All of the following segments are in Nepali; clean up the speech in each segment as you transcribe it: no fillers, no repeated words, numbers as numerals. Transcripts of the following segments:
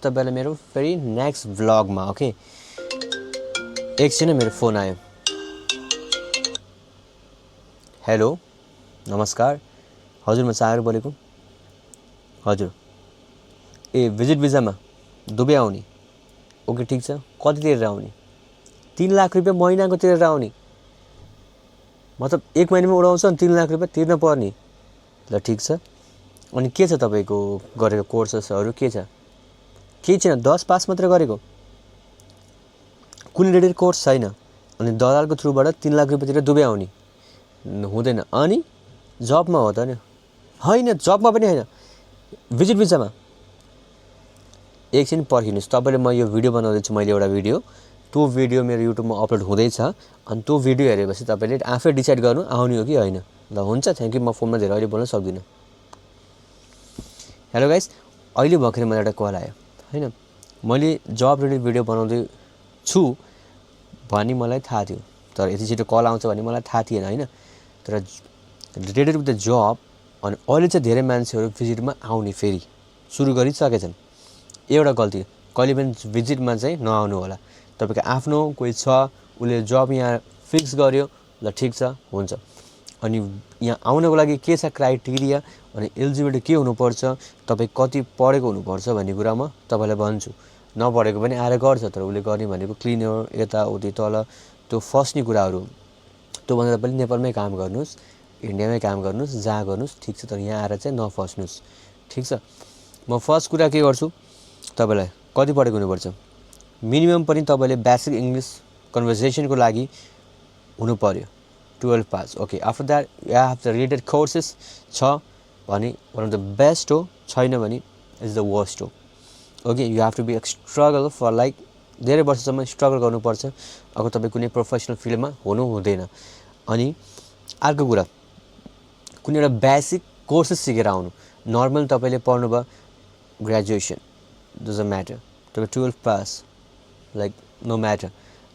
तपाईँलाई मेरो फेरि नेक्स्ट भ्लगमा ओके एकछिन मेरो फोन आयो हेलो नमस्कार हजुर म सागर बोलेको हजुर ए भिजिट भिजामा दुबई आउने ओके ठिक छ कति तिरेर आउने 3 लाख रुपियाँ महिनाको तिरेर आउने मतलब 1 महिनामा उडाउँछ अनि 3 लाख रुपियाँ तिर्न पर्ने ल ठिक छ अनि के छ तपाईँको गरेको कोर्सेसहरू के छ केही छैन 10 पास मात्र गरेको कुनै रेडेड कोर्स छैन अनि दलालको थ्रुबाट 3 लाख रुपियाँ तिरेर दुबई आउने हुँदैन अनि जबमा हो त नि होइन जबमा पनि होइन भिजिट भिजामा एकछिन पर्खिनुहोस् तपाईँले म यो भिडियो बनाउँदैछु मैले एउटा भिडियो त्यो भिडियो मेरो युट्युबमा अपलोड हुँदैछ अनि त्यो भिडियो हेरेपछि तपाईँले आफै डिसाइड गर्नु आउने हो कि होइन ल हुन्छ थ्याङ्क यू म फोनमा धेरै अहिले बोल्न सक्दिनँ हेलो गाइस अहिले भर्खरै मलाई एउटा कल आयो हैन मैले जब रिलेटेड भिडियो बनाउँदै छु भनी मलाई थाहा थियो तर यति छिटो कल आउँछ भन्ने मलाई थाहा थिएन हैन तर रिलेटेड विथ द जब अनि अहिले चाहिँ धेरै मान्छेहरू भिजिटमा आउने फेरि सुरु गरिसकेछन् एउटा गल्ती कहिले पनि भिजिटमा चाहिँ नआउनु होला तपाईको आफ्नो कोही छ उले जब यहाँ फिक्स गर्यो ल ठीक छ हुन्छ अनि यहाँ आउनको लागि के छ क्राइटेरिया अनि एलिजिबिलिटी के हुनुपर्छ तपाई कति पढेको हुनुपर्छ भन्ने कुरा म तपाईलाई भन्छु नपढेको पनि आएर गर्छ तर उले गर्ने भनेको क्लिनर यता उति तल त्यो फस्ने कुराहरु त्यो भन्दा पनि नेपालमै काम गर्नुस् इन्डियामै काम गर्नुस् जहाँ गर्नुस् ठीक छ तर यहाँ आएर चाहिँ नफस्नुस् ठीक छ म फर्स्ट कुरा के गर्छु तपाईलाई कति पढेको हुनुपर्छ मिनिमम पनि तपाईले बेसिक इंग्लिश कन्भर्सेसनको लागि हुनु पर्यो 12 pass okay after that you have the related courses छ भने वन अफ द बेस्ट हो छैन भने इज द वर्स्ट हो okay you have to be struggle for like धेरै वर्षसम्म स्ट्रगल गर्नुपर्छ अगर तपाई कुनै प्रोफेसनल फिल्डमा हुनु हुँदैन अनि अर्को कुरा कुनै एउटा बेसिक कोर्सेस सिकेर आउनु नर्मल तपाईले पढ्नु भयो ग्रेजुएसन डजन्ट म्याटर तपाईं 12 पास लाइक नो म्याटर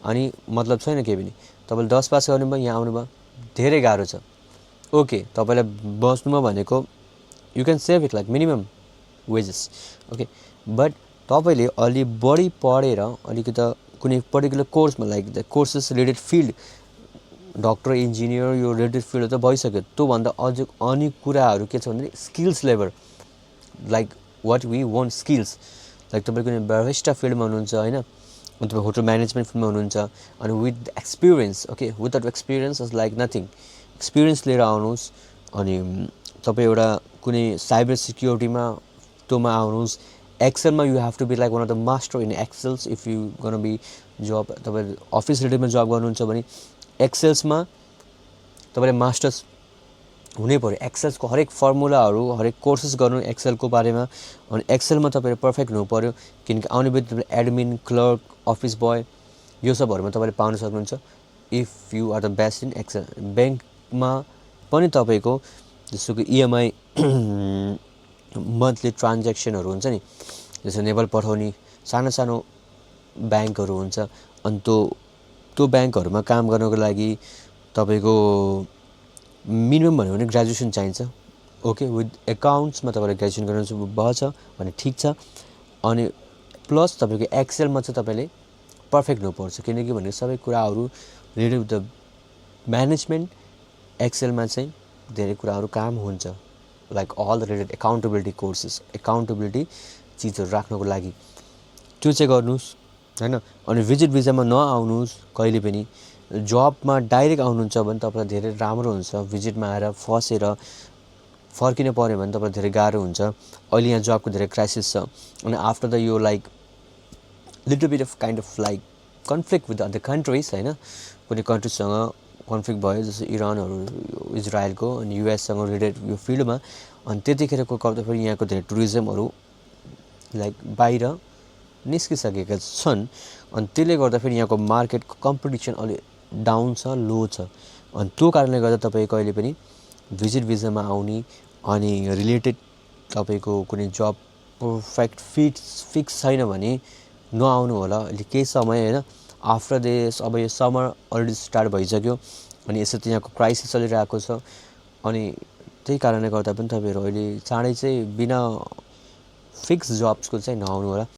अनि मतलब छैन के पनि तपाईले 10 पास गर्नुभयो यहाँ आउनुभयो धेरै गाह्रो छ ओके तपाईलाई बस्नुमा भनेको you can save it like minimum wages okay but तपाईले अलि बढी पढेर अलिकति कुनै पर्टिकुलर कोर्समा like the courses related field doctor engineer यो रिलेटेड फिल्ड त भइसक्यो त्यो भन्दा अझ अनि कुराहरु के छ भने skills level like what we want skills like तपाईले कुनै बारिस्टा फिल्डमा हुनुहुन्छ हैन अनि तपाईं होटल म्यानेजमेन्ट फिल्डमा हुनुहुन्छ अनि with experience okay without experience is like nothing experience लिएर आउनुस् अनि तपाई एउटा कुनै साइबर सिक्युरिटीमा तोमा आउनुस् एक्सेलमा you have to be like one of the master in Excels if you gonna be जब तपाई अफिस रिलेटेडमा जब गर्नुहुन्छ भने एक्सेल्समा तपाईले मास्टर्स हुनै पर्यो एक्सेल्सको हरेक फर्मुलाहरु हरेक कोर्सेस गर्नु एक्सेलको बारेमा अनि एक्सेलमा तपाईले पर्फेक्ट हुनु पर्यो किनकि आउने बित्तिकै तपाईले एडमिन क्लर्क अफिस बॉय यो सबहरुमा तपाईले पाउन सक्नुहुन्छ if you are the best in Excel बैंकमा पनि तपाईको जस्तो कि ईएमआई मन्थली ट्रान्ज्याक्सनहरु हुन्छ नि जस्तो नेपाल पठाउने सानो सानो बैंकहरु हुन्छ अनि त्यो बैंकहरुमा काम गर्नको लागि तपाईको मिनिमम भन्यो भने ग्रेजुएसन चाहिन्छ ओके विथ अकाउन्ट्समा तपाईले ग्रेजुएसन गर्नु भएको छ भने ठीक छ अनि प्लस तपाईको एक्सेलमा चाहिँ तपाईले पर्फेक्ट हुनुपर्छ किनकि भने सबै कुराहरु रिलेटेड विथ द म्यानेजमेन्ट एक्सेलमा चाहिँ धेरै कुराहरु काम हुन्छ like all the related accountability courses accountability चीजहरु राख्नको लागि त्यो चाहिँ गर्नुस् हैन अनि भिजिट भिजामा नआउनुस् कहिले पनि जबमा डाइरेक्ट आउनुहुन्छ भने तपाईलाई धेरै राम्रो हुन्छ भिजिटमा आएर फसेर फर्किन पर्यो भने तपाईलाई धेरै गाह्रो हुन्छ अहिले यहाँ जबको धेरै क्राइसिस छ अनि आफ्टर द यो like little beet of kind of like conflict with other countries हैन कुनै कन्ट्रीसँग कन्फ्लिक्ट भयो जस्तो इरानहरु इजरायलको अनि युएससँग रिलेटेड यो फिल्डमा अनि त्यतिखेरको गर्दाखेरि यहाँको धेरै टुरिज्महरु लाइक बाहिर निस्किसकेका छन् अनि त्यसले गर्दा फेरि यहाँको मार्केटको कम्पिटिसन अलि डाउन छ लो छ अनि त्यो कारणले गर्दा तपाई कहिले पनि भिजिट भिजामा आउने अनि रिलेटेड तपाईको कुनै जब पर्फेक्ट फिक्स छैन भने नआउनु होला अलि केही समय हैन आफ्टर दिस अब यो समर अलरेडी स्टार्ट भइसक्यो अनि यसै त यहाँको क्राइसिस चलिरहेको छ अनि त्यही कारणले गर्दा पनि तपाईहरु अहिले चाँडै चाहिँ बिना फिक्स जब्सको चाहिँ नआउनु होला